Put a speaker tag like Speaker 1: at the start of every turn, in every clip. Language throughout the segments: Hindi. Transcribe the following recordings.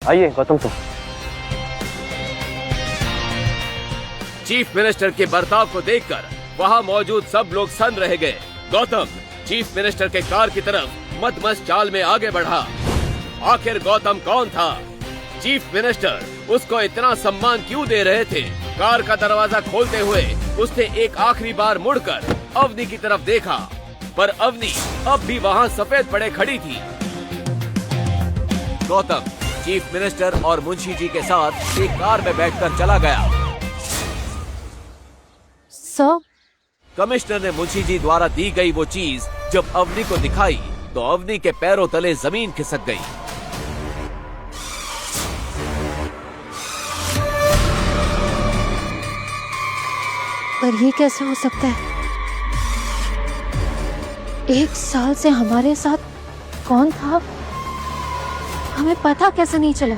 Speaker 1: आइए गौतम सर।
Speaker 2: चीफ मिनिस्टर के बर्ताव को देखकर वहां मौजूद सब लोग सन रह गए। गौतम चीफ मिनिस्टर के कार की तरफ मदमस्त चाल में आगे बढ़ा। आखिर गौतम कौन था? चीफ मिनिस्टर उसको इतना सम्मान क्यों दे रहे थे? कार का दरवाजा खोलते हुए उसने एक आखिरी बार मुड़कर अवनी की तरफ देखा, पर अवनी अब भी वहाँ सफेद पड़े खड़ी थी। गौतम चीफ मिनिस्टर और मुंशी जी के साथ एक कार में बैठकर चला गया।
Speaker 3: सर,
Speaker 2: कमिश्नर ने मुंशी जी द्वारा दी गई वो चीज जब अवनी को दिखाई तो अवनी के पैरों तले जमीन खिसक गई।
Speaker 3: पर ये कैसे हो सकता है? 1 साल से हमारे साथ कौन था, हमें पता कैसे नहीं चला?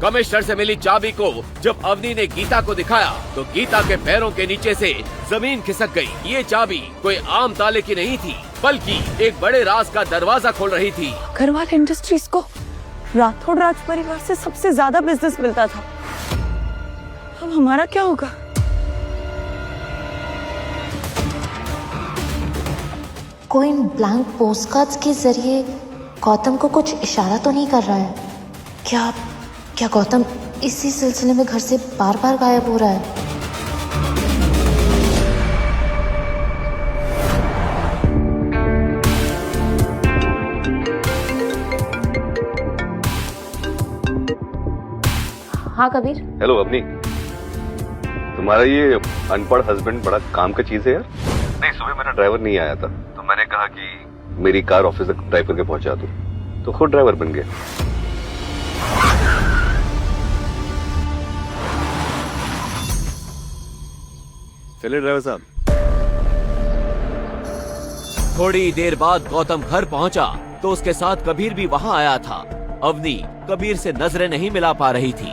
Speaker 2: कमिश्नर से मिली चाबी को जब अवनी ने गीता को दिखाया तो गीता के पैरों के नीचे से जमीन खिसक गई। ये चाबी कोई आम ताले की नहीं थी, बल्कि एक बड़े राज का दरवाजा खोल रही थी।
Speaker 4: अग्रवाल इंडस्ट्रीज को राठौड़ राज परिवार से सबसे ज्यादा बिजनेस मिलता था। अब हमारा क्या होगा?
Speaker 3: कोई ब्लैंक पोस्टकार्ड्स के जरिए गौतम को कुछ इशारा तो नहीं कर रहा है? क्या गौतम इसी सिलसिले में घर से बार बार गायब हो रहा है? हाँ कबीर।
Speaker 5: हेलो अवनी, तुम्हारा ये अनपढ़ हस्बैंड बड़ा काम का चीज है यार। नहीं, सुबह मेरा ड्राइवर नहीं आया था तो मैंने कहा कि मेरी कार ऑफिस तक ड्राइव करके पहुंचा दूं, तो खुद ड्राइवर बन गया। चलिए ड्राइवर साहब।
Speaker 2: थोड़ी देर बाद गौतम घर पहुंचा तो उसके साथ कबीर भी वहां आया था। अवनी कबीर से नजरें नहीं मिला पा रही थी।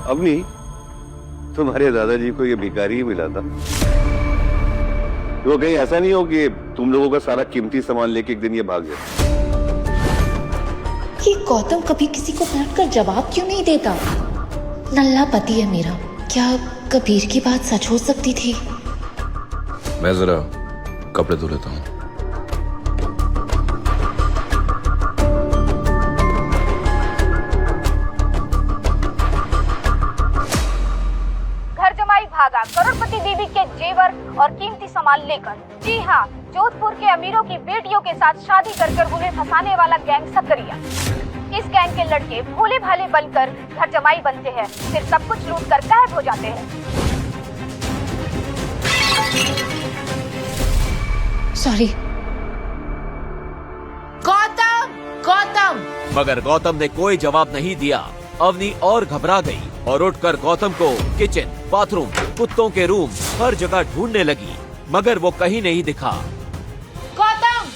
Speaker 5: अवनी, तुम्हारे दादाजी को ये भिखारी ही मिला था। वो कहीं ऐसा नहीं हो कि तुम लोगों का सारा कीमती सामान लेके एक दिन ये भाग जाए।
Speaker 3: ये गौतम कभी किसी को बैठकर जवाब क्यों नहीं देता? नल्ला पति है मेरा, क्या कबीर की बात सच हो सकती थी?
Speaker 6: मैं जरा कपड़े धो लेता हूँ।
Speaker 7: घर जमाई भागा करोड़पति बीवी के जेवर और कीमती सामान लेकर। जी हाँ, जोधपुर के अमीरों की बेटियों के साथ शादी कर उन्हें फंसाने वाला गैंग सकरिया। इस गैंग के लड़के भोले भाले बनकर घर जमाई बनते हैं, फिर सब कुछ लूट कर गायब हो जाते हैं।
Speaker 3: सॉरी। गौतम!
Speaker 2: मगर गौतम ने कोई जवाब नहीं दिया। अवनी और घबरा गई और उठकर गौतम को किचन, बाथरूम, कुत्तों के रूम, हर जगह ढूंढने लगी, मगर वो कहीं नहीं दिखा।
Speaker 3: गौतम!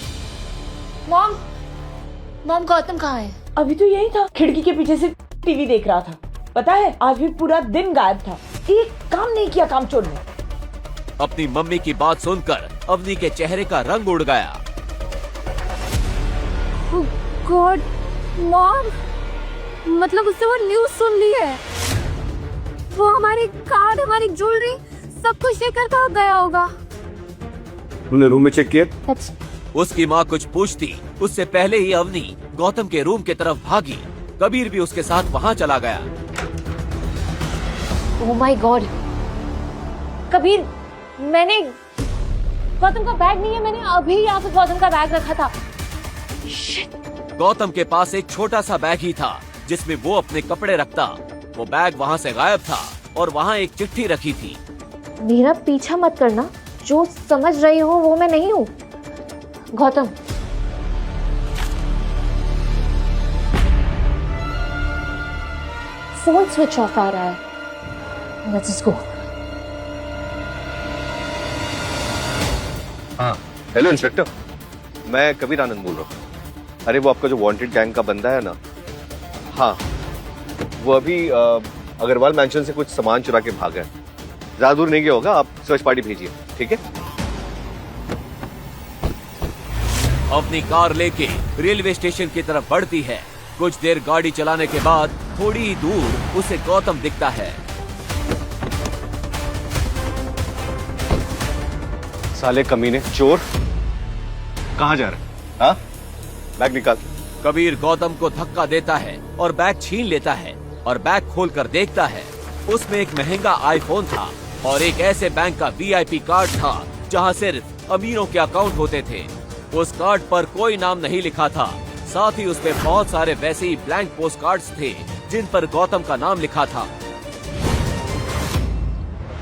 Speaker 3: मॉम गौतम कहाँ है?
Speaker 4: अभी तो यही था, खिड़की के पीछे से टीवी देख रहा था। पता है, आज भी पूरा दिन गायब था, एक काम नहीं किया कामचोर ने।
Speaker 2: अपनी मम्मी की बात सुनकर अवनी के चेहरे का रंग उड़ गया।
Speaker 3: गॉड मॉम, मतलब उससे वो न्यूज़ सुन ली है। वो हमारी कार्ड, हमारी ज्वेलरी सब कुछ लेकर कहाँ गया होगा?
Speaker 5: तुमने रूम में चेक किया?
Speaker 2: उसकी माँ कुछ पूछती उससे पहले ही अवनी गौतम के रूम की तरफ भागी। कबीर भी उसके साथ वहाँ चला गया।
Speaker 3: Oh my God! कबीर, मैंने गौतम का बैग नहीं है, मैंने अभी यहाँ पे गौतम का बैग रखा था। Shit!
Speaker 2: गौतम के पास एक छोटा सा बैग ही था जिसमें वो अपने कपड़े रखता। वो बैग वहाँ से गायब था और वहाँ एक चिट्ठी रखी थी।
Speaker 3: मेरा पीछा मत करना, जो समझ रही हो वो मैं नहीं हूँ। गौतम, फोन स्विच ऑफ आ रहा है। Let's go.
Speaker 5: हाँ, हेलो इंस्पेक्टर, मैं कबीर आनंद बोल रहा हूँ। अरे वो आपका जो वांटेड गैंग का बंदा है ना, हाँ, वो अभी अग्रवाल मैंशन से कुछ सामान चुरा के भागा है। ज्यादा दूर नहीं गया होगा, आप सर्च पार्टी भेजिए, ठीक है?
Speaker 2: अपनी कार लेके रेलवे स्टेशन की तरफ बढ़ती है। कुछ देर गाड़ी चलाने के बाद थोड़ी ही दूर उसे गौतम दिखता है।
Speaker 5: साले कमीने, चोर, कहाँ जा रहे हैं? हाँ? बैग निकाल।
Speaker 2: कबीर गौतम को धक्का देता है और बैग छीन लेता है और बैग खोलकर देखता है उसमें एक महंगा आईफोन था और एक ऐसे बैंक का वीआईपी कार्ड था जहां सिर्फ अमीरों के अकाउंट होते थे। उस कार्ड पर कोई नाम नहीं लिखा था, साथ ही उसपे बहुत सारे वैसे ही ब्लैंक पोस्ट कार्ड्स थे जिन पर गौतम का नाम लिखा था।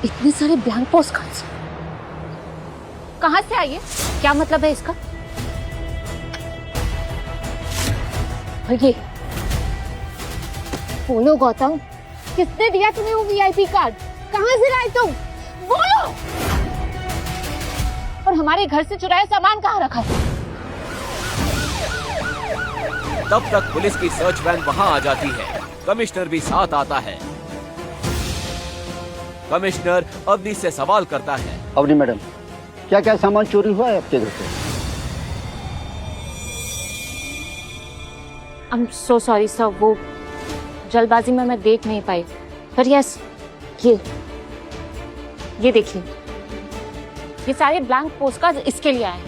Speaker 3: इतने सारे ब्लैंक पोस्ट कार्ड्स कहाँ से आई है? क्या मतलब है इसका? और ये बोलो गौतम, किसने दिया तुम्हें वो वीआईपी कार्ड? कहाँ से लाए तुम? बोलो। और हमारे घर से चुराया सामान कहाँ रखा है?
Speaker 2: तब तक पुलिस की सर्च वैन वहां आ जाती है। कमिश्नर भी साथ आता है। कमिश्नर अवनी से सवाल करता है।
Speaker 1: अवनी मैडम, क्या क्या सामान चोरी हुआ है आपके घर से?
Speaker 3: I am so sorry sir, वो जल्दबाजी में मैं देख नहीं पाई। पर यस, ये देखिए, ये सारे ब्लैंक पोस्ट कार्ड इसके लिए आए।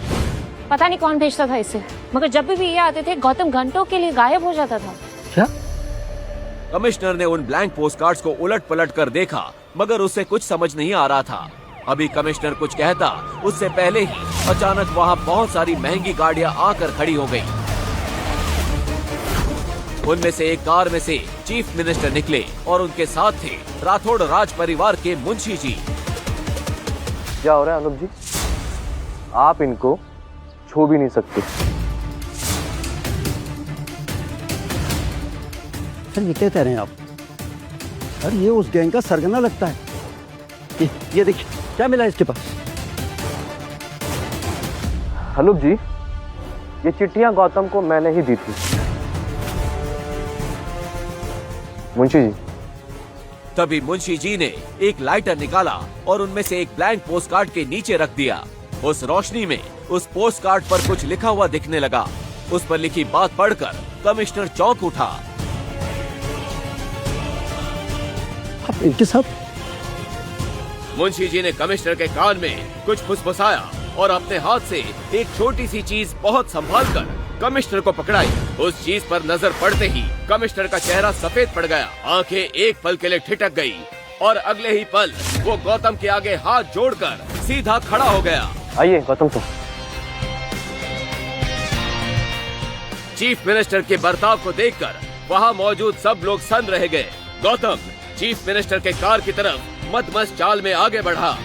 Speaker 3: पता नहीं कौन भेजता था इसे, मगर जब भी ये आते थे गौतम घंटों के लिए गायब हो जाता था।
Speaker 1: क्या?
Speaker 2: कमिश्नर ने उन ब्लैंक पोस्ट कार्ड्स को उलट पलट कर देखा, मगर उसे कुछ समझ नहीं आ रहा था। अभी कमिश्नर कुछ कहता उससे पहले ही अचानक वहाँ बहुत सारी महंगी गाड़ियाँ आकर खड़ी हो गयी। उनमें से एक कार में से चीफ मिनिस्टर निकले और उनके साथ थे राठौड़ राज परिवार के मुंशी जी।
Speaker 8: क्या हो रहा है अनुप जी? आप इनको छू भी नहीं सकते।
Speaker 1: सर ये कहते रहे हैं आप? अरे ये उस गैंग का सरगना लगता है। ये देखिए क्या मिला इसके पास।
Speaker 8: अनुप जी, ये चिट्ठियां गौतम को मैंने ही दी थी। मुंशी जी।
Speaker 2: तभी मुंशी जी ने एक लाइटर निकाला और उनमें से एक ब्लैंक पोस्ट कार्ड के नीचे रख दिया। उस रोशनी में उस पोस्ट कार्ड पर कुछ लिखा हुआ दिखने लगा। उस पर लिखी बात पढ़कर कमिश्नर चौंक उठा।
Speaker 1: आप इनके साथ?
Speaker 2: मुंशी जी ने कमिश्नर के कान में कुछ फुसफुसाया और अपने हाथ से एक छोटी सी चीज बहुत संभाल कर कमिश्नर को पकड़ाई। उस चीज पर नजर पड़ते ही कमिश्नर का चेहरा सफेद पड़ गया, आंखें एक पल के लिए ठिठक गई और अगले ही पल वो गौतम के आगे हाथ जोड़कर सीधा खड़ा हो गया।
Speaker 8: आइए गौतम साहब।
Speaker 2: चीफ मिनिस्टर के बर्ताव को देखकर वहां मौजूद सब लोग सन्न रह गए। गौतम चीफ मिनिस्टर के कार की तरफ मदमस्त चाल में आगे बढ़ा।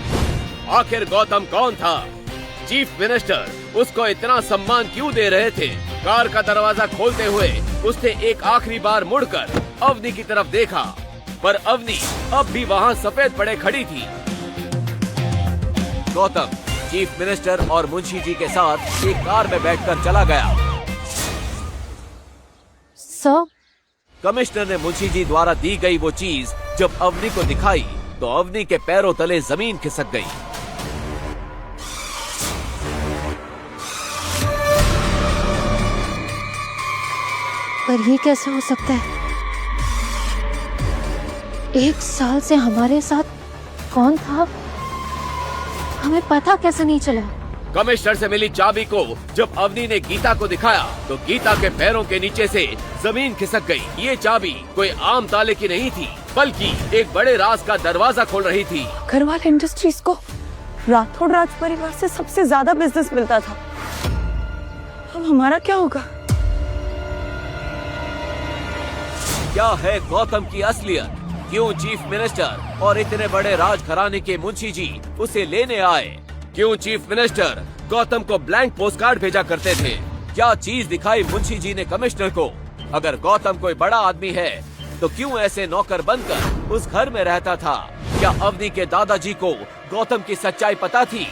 Speaker 2: आखिर गौतम कौन था? चीफ मिनिस्टर उसको इतना सम्मान क्यों दे रहे थे? कार का दरवाजा खोलते हुए उसने एक आखिरी बार मुड़कर अवनी की तरफ देखा, पर अवनी अब भी वहाँ सफेद पड़े खड़ी थी। गौतम चीफ मिनिस्टर और मुंशी जी के साथ एक कार में बैठकर चला गया।
Speaker 3: सर,
Speaker 2: कमिश्नर ने मुंशी जी द्वारा दी गई वो चीज जब अवनी को दिखाई तो अवनी के पैरों तले जमीन खिसक गई।
Speaker 3: पर ये कैसे हो सकता है? 1 साल से हमारे साथ कौन था, हमें पता कैसे नहीं चला?
Speaker 2: कमिश्नर से मिली चाबी को जब अवनी ने गीता को दिखाया तो गीता के पैरों के नीचे से जमीन खिसक गई। ये चाबी कोई आम ताले की नहीं थी, बल्कि एक बड़े राज का दरवाजा खोल रही थी।
Speaker 4: अग्रवाल इंडस्ट्रीज को राठौड़ राज परिवार से सबसे ज्यादा बिजनेस मिलता था। अब हमारा क्या होगा?
Speaker 2: क्या है गौतम की असलियत? क्यों चीफ मिनिस्टर और इतने बड़े राज घराने के मुंशी जी उसे लेने आए? क्यों चीफ मिनिस्टर गौतम को ब्लैंक पोस्ट कार्ड भेजा करते थे? क्या चीज दिखाई मुंशी जी ने कमिश्नर को? अगर गौतम कोई बड़ा आदमी है तो क्यों ऐसे नौकर बनकर उस घर में रहता था? क्या अवनी के दादाजी को गौतम की सच्चाई पता थी?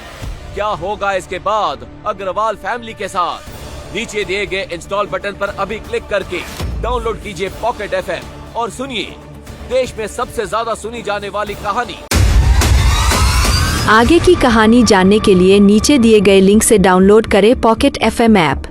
Speaker 2: क्या होगा इसके बाद अग्रवाल फैमिली के साथ? नीचे दिए गए इंस्टॉल बटन पर अभी क्लिक करके डाउनलोड कीजिए पॉकेट FM और सुनिए देश में सबसे ज्यादा सुनी जाने वाली कहानी
Speaker 9: आगे की कहानी जानने के लिए नीचे दिए गए लिंक से डाउनलोड करें पॉकेट FM ऐप।